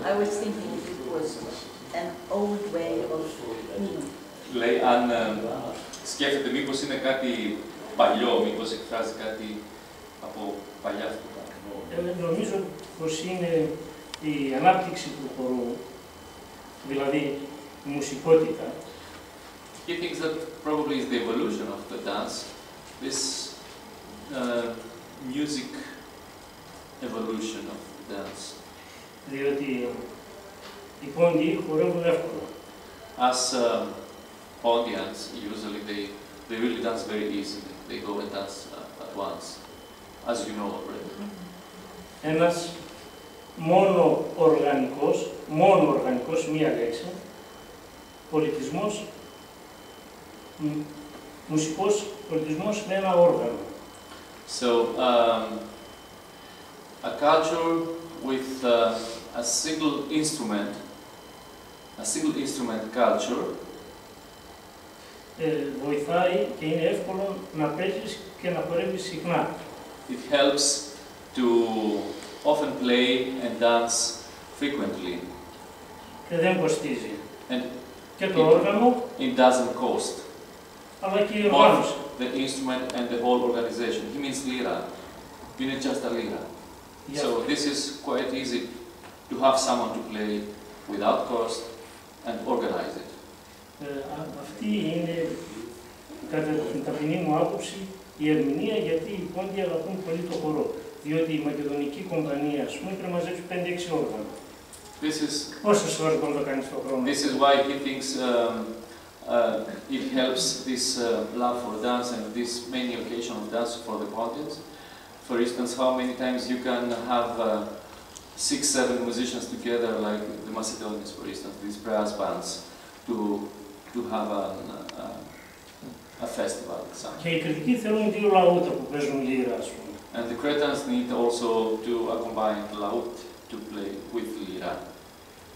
I was thinking if it was an old way of... Λέει, αν σκέφτεται μήπως είναι κάτι παλιό, μήπως εκφράζει κάτι από παλιά αυτό. Νομίζω πως είναι η ανάπτυξη του χορού, δηλαδή η μουσικότητα. He thinks that probably is the evolution of the dance, this music evolution of the dance. Διότι οι πόντιοι χορεύουν εύκολα. As Pontians, usually they really dance very easily. They go and dance at once, as you know already. Ένας μόνο οργανικός, μία λέξη, πολιτισμός, μουσικός πολιτισμός με ένα όργανο. So, a culture with a single instrument culture βοηθάει και είναι εύκολο να παίζεις και να χορεύεις συχνά. It helps to often play and dance frequently. Και δεν κοστίζει. And και το όργανο, it doesn't cost. Αλλά και η οργάνωση. The instrument and the whole organization. He means lira. You need just a lira. Yeah. So this is quite easy to have someone to play without cost and organize it. Αυτή είναι, κατά την ταπεινή μου άποψη, η ερμηνεία γιατί οι πόντιοι αγαπούν πολύ το χορό. Διότι η μακεδονική κομπανία, ας πούμε, πρέπει να μαζέψει 5-6 όργανα. Πόσες ώρες μπορεί να το κάνεις το χρόνο. This is why he thinks it helps this love for dance and this many occasion of dance for the Pontians. For instance, how many times you can have 6-7 musicians together, like the Macedonians, for instance, these brass bands, to have a festival. Και οι κριτικοί θέλουν δύο λαούτα που παίζουν λύρα, ας πούμε. And the Cretans need also to accompany the laut to play with lira.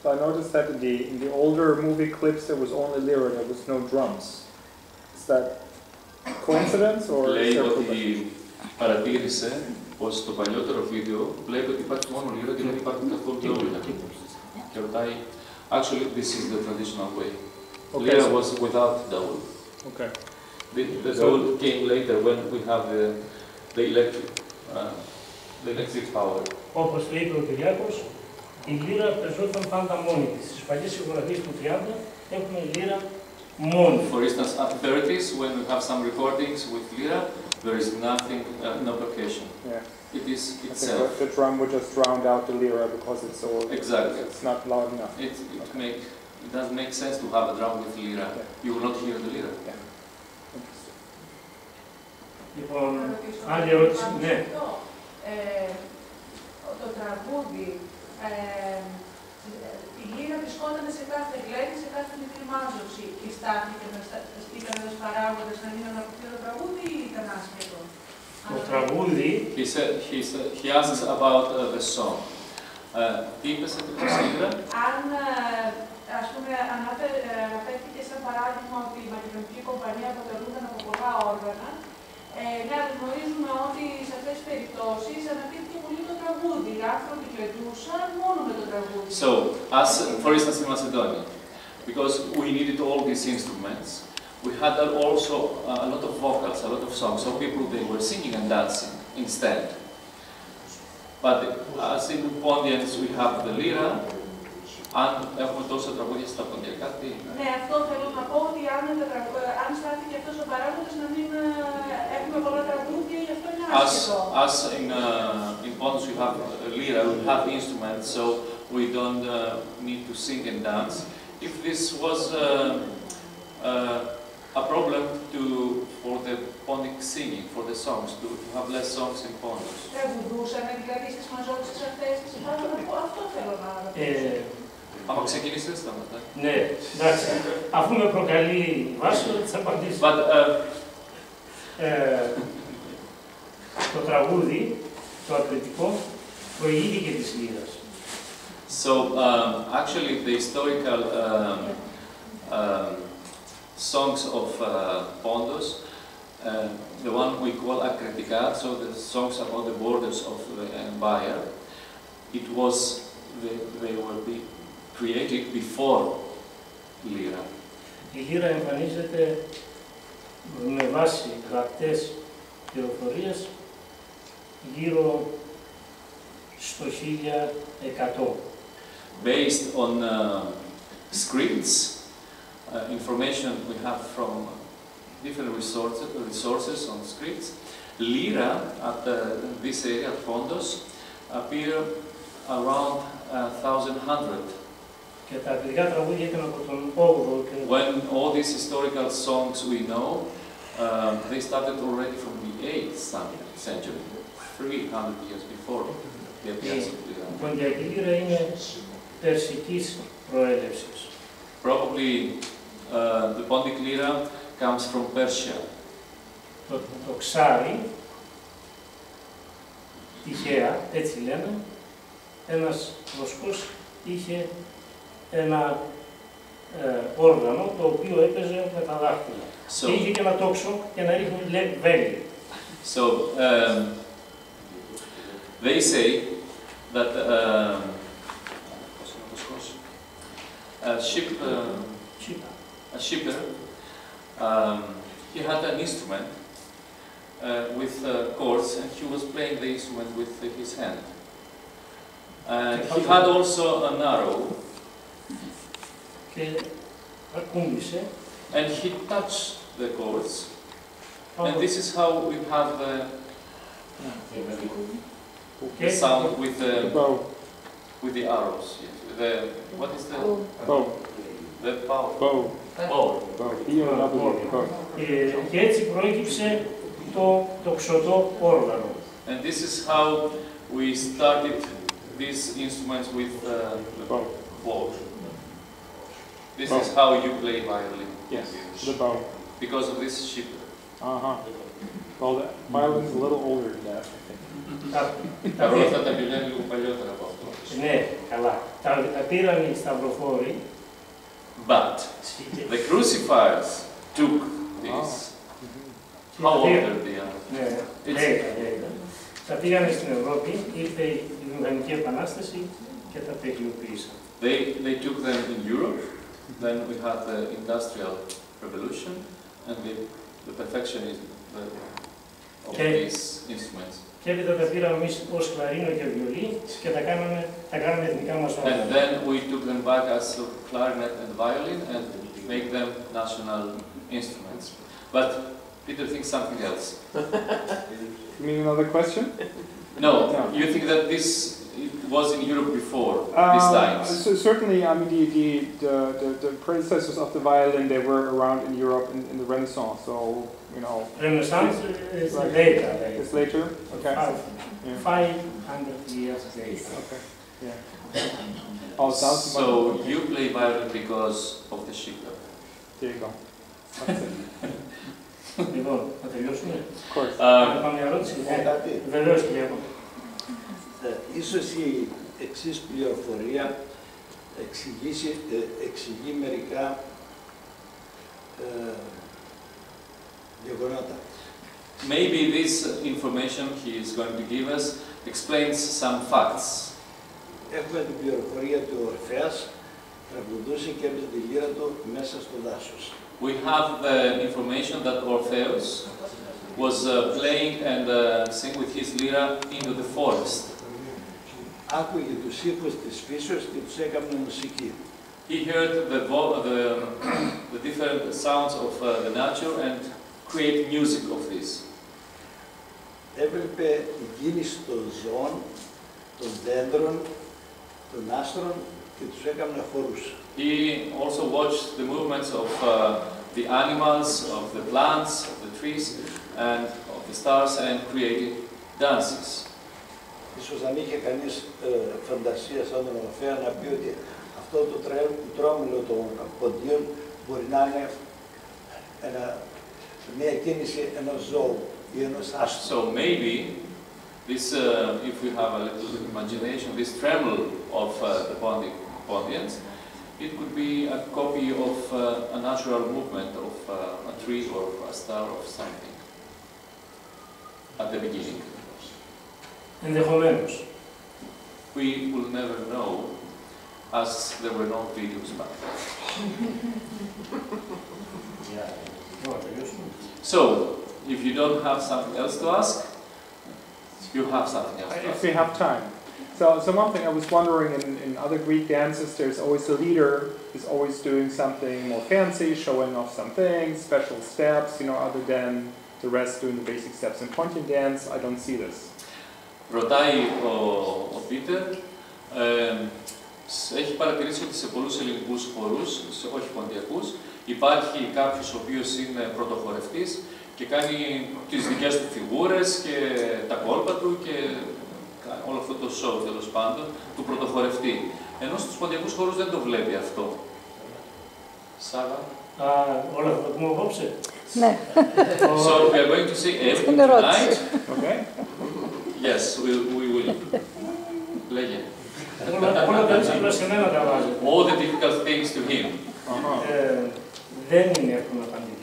So I noticed that in the older movie clips there was only lyra, there was no drums. Is that coincidence or? Λέει ότι παρατήρησε πως στο παλιότερο βίντεο βλέπει ότι υπάρχει μόνο λύρα και δεν υπάρχει καθόλου δόουλα. Και ρωτάει, actually this is the traditional way. Okay, Lyra was without dowel. Okay. The dowel came later when we have the electric power. Όπως το είπε ο Κυριάκος, η λύρα παίζονταν πάντα μόνη της. Στις παλιές ηχογραφίες του 30 έχουμε λύρα μόνη. For instance, at 30s, when we have some recordings with lira, there is nothing, no percussion. Yeah. It is itself. The drum would just drown out the lira because it's so. Exactly. It's not loud enough. It doesn't make sense to have a drum with lira. Yeah. You will not hear the lira. Yeah. Λοιπόν, άλλη ερώτηση, ναι. Το τραγούδι, η λύρα βρισκόταν σε κάθε γλένη, σε κάθε μικρή μάζοξη. Στάθηκαν ένας παράγοντας να μην αναπτύξει το τραγούδι ή ήταν άσχετο? Το τραγούδι... He asks about the song. Τι είπες ακριβώς, Λύρα? Αν, ας πούμε, αναφέρθηκε σαν παράδειγμα ότι η μακεδονική κομπανία αποτελούνταν από πολλά όργανα, να γνωρίζουμε ότι σε αυτές τις περιπτώσεις αναπτύχθηκε πολύ το τραγούδι. Οι άνθρωποι κλαιτούσαν μόνο με το τραγούδι. So, as for instance in Macedonia, because we needed all these instruments, we had also a lot of vocals, a lot of songs, so people they were singing and dancing instead. But as in Pontians we have the lira, αν έχουμε τόσα τραγούδια στα ποντιακά, τι είναι? Ναι, αυτό θέλω να πω ότι αν στάθηκε αυτός ο παράγοντας να μην έχουμε πολλά τραγούδια, γι' αυτό είναι άσχετο. As in Pontus we have lira, we have instruments, so we don't need to sing and dance. If this was a problem for the pontic singing, for the songs, to have less songs in Pontus. Τραγουδούσαν δηλαδή στις μαζόξεις αυτές, αυτό θέλω να ρωτήσω. Άμα ξεκινήσεις, σταματά. Ναι, εντάξει. Αφού με προκαλεί η βάση, θα απαντήσω. Το τραγούδι, το ακριτικό, προηγήθηκε της λύρας. So, actually, the historical songs of Pontus, the one we call akritika, so the songs about the borders of and buyer. It was, they were created before lira. Η λίρα εμφανίζεται με βάση γραπτές πληροφορίες γύρω στο 1100. Based on scripts, information we have from different resources on scripts, lira at this area, at Fondos, appear around 1100. Και τα παιδικά τραγούδια ήταν από τον 8ο. When all these historical songs we know, they started already from the 8th century, 300 years before the appearance of lira. Η ποντιακή λίρα είναι περσικής προέλευσης. Probably the pontic lira comes from Persia. Το ξάρι, τυχαία, έτσι λένε, ένας βοσκός είχε ένα όργανο το οποίο έπαιζε με τα δάχτυλα. Και είχε και ένα τόξο και να ρίχνει βέλη. So, they say that a shipper, he had an instrument with chords, and he was playing the instrument with his hand. And he had also an arrow, and he touched the chords, and this is how we have the sound with the arrows. Yes. What is the bow? The bow. Bow. Bow. Και έτσι προέκυψε το τοξωτό όργανο. And this is how we started these instruments with the bow. This is how you play violin. Yes, the bow. Because of this ship. Well, the violin is a little older than that, I think. Τα ρότα τα βιολιά είναι λίγο παλιότερα από αυτό. Ναι, καλά. Τα πήραν οι σταυροφόροι. But the crucifiers took this. How old are they? Ναι, λέγα. Τα πήγανε στην Ευρώπη, ήρθε η Βιομηχανική Επανάσταση και τα τελειοποίησαν. They took them in Europe, then we had the Industrial Revolution and the perfectionism of these instruments. Και έπειτα τα πήραμε εμείς ως κλαρίνο και βιολί και τα κάναμε εθνικά μας όργανα. And then we took them back as clarinet and violin and make them national instruments. But Peter thinks something else. You mean another question? No, you think that this was in Europe before these times? So certainly, I mean, the predecessors of the violin, they were around in Europe in the Renaissance. So, you know. Renaissance is later. It's later. Okay. 500 years later. Okay. Yeah. Oh, so you play violin because of the shipper. There you go. That's it. Λοιπόν, θα τελειώσουμε. Πάμε ερώτηση. Βεβαίως, Κυριάκο. Ίσως η εξής πληροφορία εξηγεί μερικά γεγονότα. Maybe this information he is going to give us explains some facts. Έχουμε την πληροφορία του Ορφέας τραγουδούσε και έπαιζε τη λύρα του μέσα στο δάσος. We have the information that Orpheus was playing and singing with his lyra into the forest. Άκουγε τους ήχους της φύσεως και τους έκανε μουσική. He heard the different sounds of the nature and create music of this. Έβλεπε την κίνηση των ζώων, των δέντρων, των άστρων και τους έκανε χορούς. He also watched the movements of the animals, of the plants, of the trees, and of the stars, and created dances. Ίσως αν είχε κανείς φαντασία σαν τον Ορφέα να πει ότι αυτό το τρόμουλο των ποντίων μπορεί να είναι μια κίνηση ενός ζώου ή ενός άστρου. So maybe this, if we have a little imagination, this tremble of the Pontians, it could be a copy of a natural movement of a tree or a star or something at the beginning. Ενδεχομένως. We will never know, as there were no videos back then. So, if you don't have something else to ask, you have something else to ask. If we have time. So one thing I was wondering, in other Greek dances, there's always a leader who's always doing something more fancy, showing off some things, special steps, you know, other than the rest doing the basic steps. In pontic dance, I don't see this. Ρωτάει ο Πίτερ, έχει παρατηρήσει ότι σε πολλούς ελληνικούς χορούς, όχι ποντιακούς, υπάρχει κάποιος ο οποίος είναι πρωτοχορευτής και κάνει τις δικές του φιγούρες και τα κόλπα του και όλο αυτό το show, τέλος πάντων, του πρωτοχορευτή. Ενώ στους ποντιακούς χορούς δεν το βλέπει αυτό. Σάββα. Όλα θα το πούμε απόψε. Ναι. So we are going to see everything tonight. Okay. Yes, we will. Λέγε. Όλα τα δύσκολα σε μένα τα βάζει. All the difficult things to him. Δεν είναι εύκολο να απαντηθεί.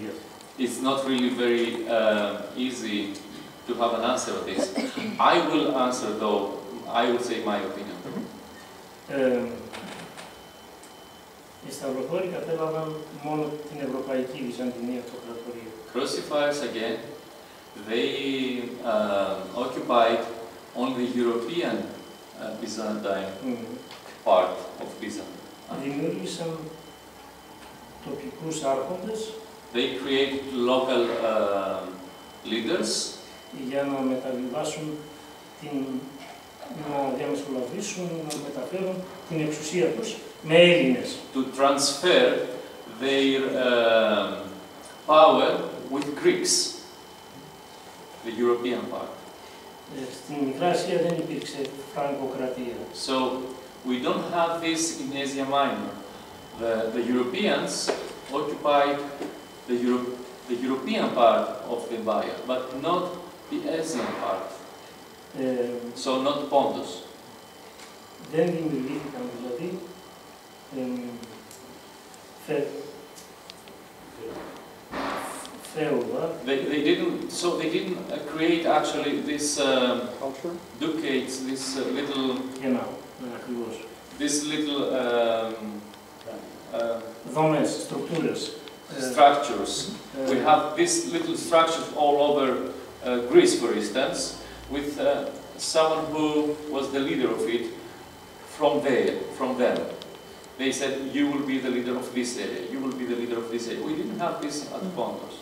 It's not really very easy to have an answer on this. I will answer though, I will say my opinion. Οι σταυροφόροι κατέλαβαν μόνο την ευρωπαϊκή Βυζαντινή αυτοκρατορία. Crucifiers again, they occupied only the European Byzantine part of Byzantium. Δημιούργησαν τοπικούς άρχοντες. They create local leaders για να μεταβιβάσουν να διαμεσολαβήσουν, να μεταφέρουν την εξουσία τους με Έλληνες. To transfer their power with Greeks, the European part. Στην Μικρά Ασία δεν υπήρξε φραγκοκρατία. So we don't have this in Asia Minor. The Europeans occupied the European part of the empire, but not the Asian part. So not Pontus. Δεν δημιουργήθηκαν δηλαδή they didn't create actually this ducates, this little δομές, στруκτούρες. Structures. We have these little structures all over Greece, for instance, with someone who was the leader of it from them. They said, you will be the leader of this area, you will be the leader of this area. We didn't have this at Pontus.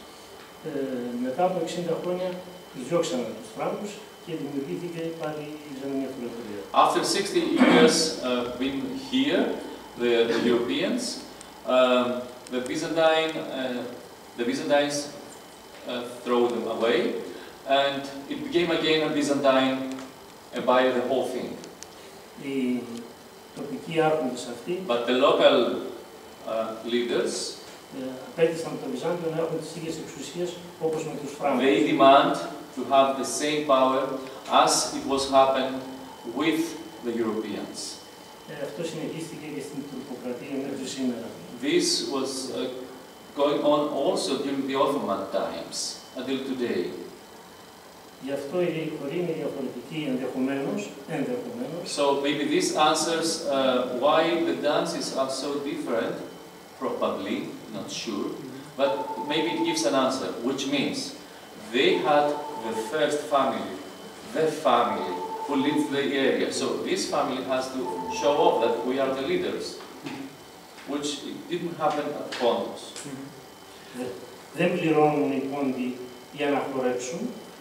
Μετά από 60 χρόνια τους διώξανε τους Φράγκους και δημιουργήθηκε πάλι η Βυζαντινή αυτοκρατορία. After 60 years being here, the Europeans, the Byzantines throw them away, and it became again a Byzantine empire, the whole thing. Οι τοπικοί άρχοντες αυτοί, but the local leaders, απέτησαν το Βυζάντιο να έχουν τις ίδιες εξουσίες όπως με τους Φράγκους. They demand to have the same power as it was happened with the Europeans. Αυτό συνεχίστηκε και στην τουρκοκρατία μέχρι σήμερα. This was going on also during the Ottoman times, until today. Γι' αυτό η χωρή είναι διαφορετική ενδεχομένως. So maybe this answers why the dances are so different, probably, not sure, but maybe it gives an answer, which means they had the first family who leads the area. So this family has to show off that we are the leaders, which it didn't happen at Pontus. Δεν πληρώνουν οι πόντοι για να χορέψουν,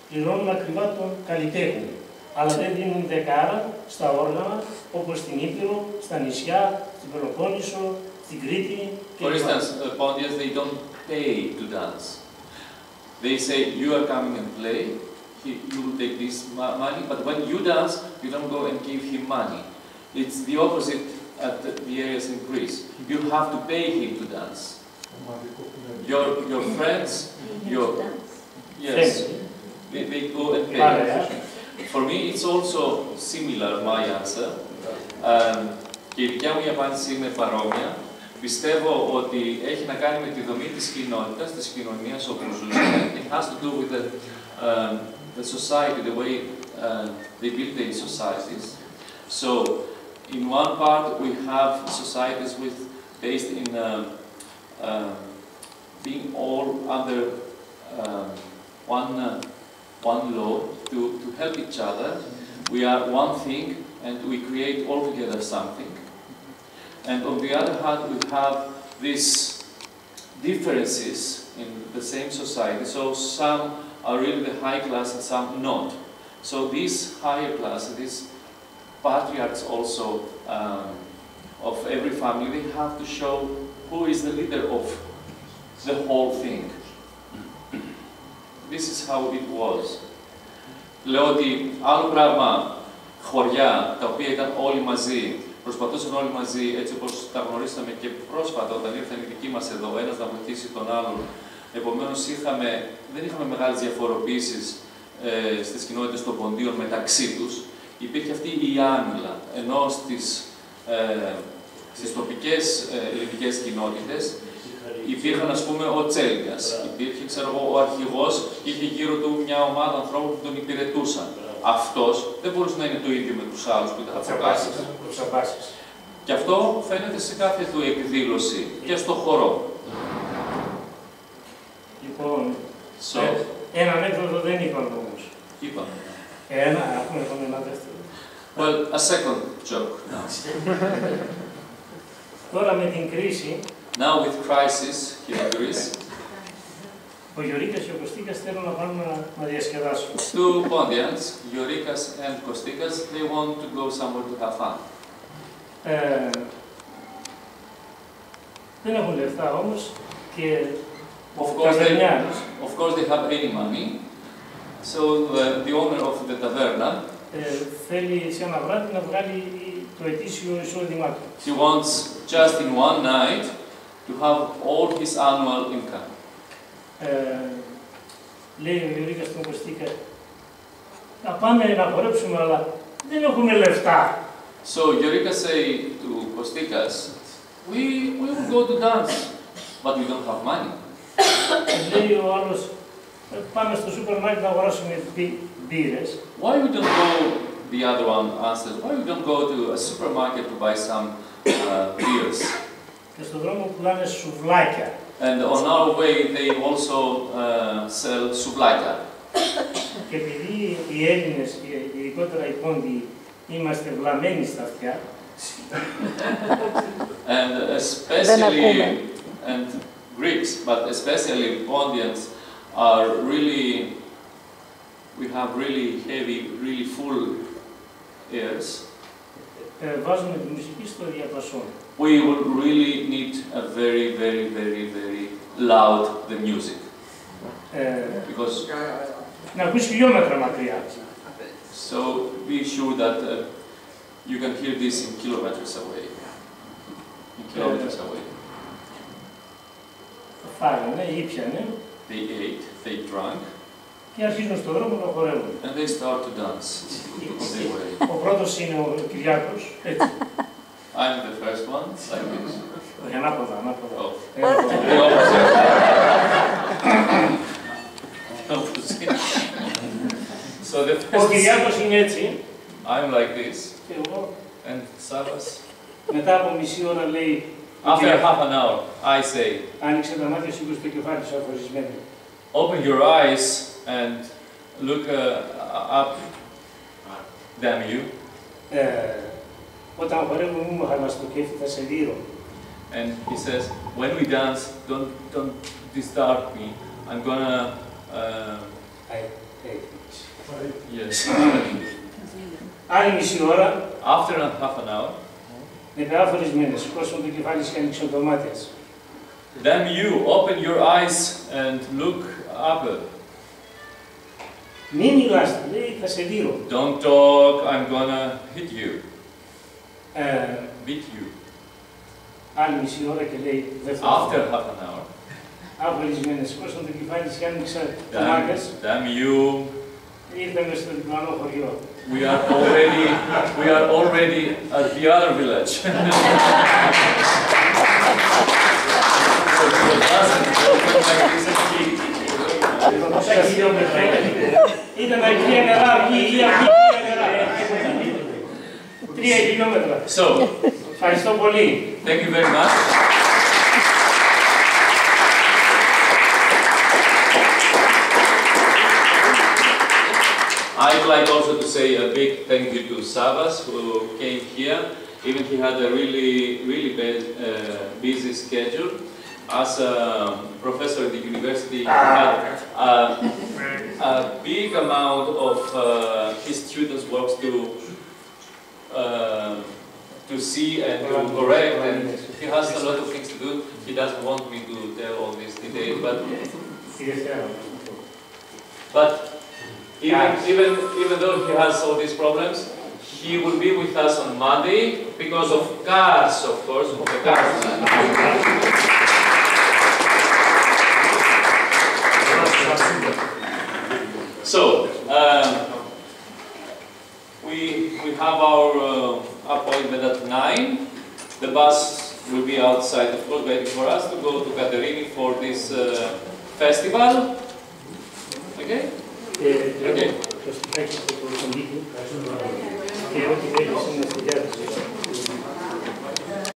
πληρώνουν ακριβά τον καλλιτέχνη. Αλλά δεν δίνουν δεκάρα στα όργανα, όπως στην Ήπειρο, στα νησιά, στην Πελοπόννησο, στην Κρήτη. For instance, Pontians, they don't pay to dance. They say, you are coming and play, you will take this money, but when you dance, you don't go and give him money. It's the opposite at the areas in Greece. You have to pay him to dance. Your friends, yes, they go and pay. For me, it's also similar, my answer. Και η δικιά μου απάντηση είναι παρόμοια. Πιστεύω ότι έχει να κάνει με τη δομή της κοινότητας, της κοινωνίας όπου ζούμε. It has to do with the society, the way they build their societies. So, in one part we have societies based in being all under one law to help each other. We are one thing and we create altogether something. And on the other hand, we have these differences in the same society. So some are really the high class and some not. So these higher class, these patriarchs also of every family, they have to show who is the leader of the whole thing. This is how it was. Λέω ότι άλλο πράγμα χωριά τα οποία ήταν όλοι μαζί, προσπαθούσαν όλοι μαζί, έτσι όπως τα γνωρίσαμε και πρόσφατα όταν ήρθαν οι δικοί μας εδώ, ένας να βοηθήσει τον άλλον. Επομένως δεν είχαμε μεγάλες διαφοροποίησεις στις κοινότητες των ποντίων μεταξύ τους. Υπήρχε αυτή η άνοιλα, ενώ στις τοπικές ελληνικές κοινότητες υπήρχαν, ας πούμε, ο Τσέλιγκας, υπήρχε, ξέρω εγώ, ο αρχηγός και είχε γύρω του μια ομάδα ανθρώπων που τον υπηρετούσαν. Αυτός δεν μπορούσε να είναι το ίδιο με τους άλλους που ήταν Savvas. Και αυτό φαίνεται σε κάθε του εκδήλωση και στο χορό. Λοιπόν, ένα ανέκδοτο δεν είπαμε όμως. Είπαμε. Έχουμε ένα δεύτερο. Well, a second joke now. Τώρα με την κρίση, now with crisis here in Greece, ο Γιωρίκας και ο Κωστίκας θέλουν να πάνε να διασκεδάσουν. Two Pontians, Kuriakos and Kostikas, they want to go somewhere to have fun. Δεν έχουν λεφτά όμως και of course they have any money, so the owner of the taverna θέλει σε ένα βράδυ να βγάλει το ετήσιο εισόδημά του. He wants just in one night to have all his annual income. Λέει ο Γιωρίκας στον Κωστίκα, να πάμε να χορέψουμε, αλλά δεν έχουμε λεφτά. So Kuriakos say to Kostikas, we will go to dance, but we don't have money. Λέει ο άλλος, πάμε στο σούπερ μάρκετ να αγοράσουμε μπύρες. Why we don't go, the other one answers, why we don't go to a supermarket to buy some beers? Και στον δρόμο πουλάνε σουβλάκια. And on our way they also sell souvlaka. Και επειδή οι Έλληνες και ειδικότερα οι Πόντιοι είμαστε βλαμμένοι στα αυτιά, and especially and Greeks, but especially Pontians are really, we have really heavy, really full ears. Βάζουμε τη μουσική στο διαπασόν. We would really need a very, very, very, very loud the music. Because να ακούσει χιλιόμετρα μακριά. So be sure that you can hear this in kilometers away. In kilometers away. Φάγανε, ήπιανε. They ate, they drank. Και αρχίζουν στον δρόμο να χορεύουν. And they start to dance on their way. Ο πρώτος είναι ο Κυριάκος, έτσι. I'm the first one, like this. Όχι, ανάποδα, ανάποδα. Oh. The opposite. So the Ο Κυριάκος είναι έτσι. I'm like this. Και εγώ. And Savvas. Μετά από μισή ώρα λέει. After half an hour, I say. Άνοιξε τα μάτια σου και στο κεφάλι σου αφορισμένο. Open your eyes and look up. Damn you. Όταν χορεύουμε μου χαλάς το κέφι, θα σε δείρω. And he says, when we dance, don't disturb me. I'm gonna. Yes. Άλλη μισή ώρα. After half an hour. Με πεάφορισμένες, σηκώσουν το κεφάλι και ανοίξουν το μάτια. Then you open your eyes and look up. Μην μιλάς, λέει, θα σε δείρω. Don't talk, I'm gonna hit you. Beat you. Άλλη μισή ώρα και λέει, δεν θα. After half an hour. Αβολισμένες, σηκώσαν το κεφάλι και άνοιξαν το μάτια. Damn you. Ήρθαμε στο διπλανό χωριό. We are already at the other village. So he doesn't like this. χιλιόμετρα ήταν αρχαία νερά, αρχαία νερά. 3 χιλιόμετρα. Ευχαριστώ πολύ. Thank you very much. I'd like also to say a big thank you to Savvas who came here. Even he had a really busy schedule. As a professor at the university, he had a big amount of his students' works to see and to correct, and he has a lot of things to do. He doesn't want me to tell all these details, but even though he has all these problems, he will be with us on Monday because of cars, of course, of the cars. So, we have our appointment at 9. The bus will be outside, of course, waiting for us to go to Katerini for this festival. Okay? Okay.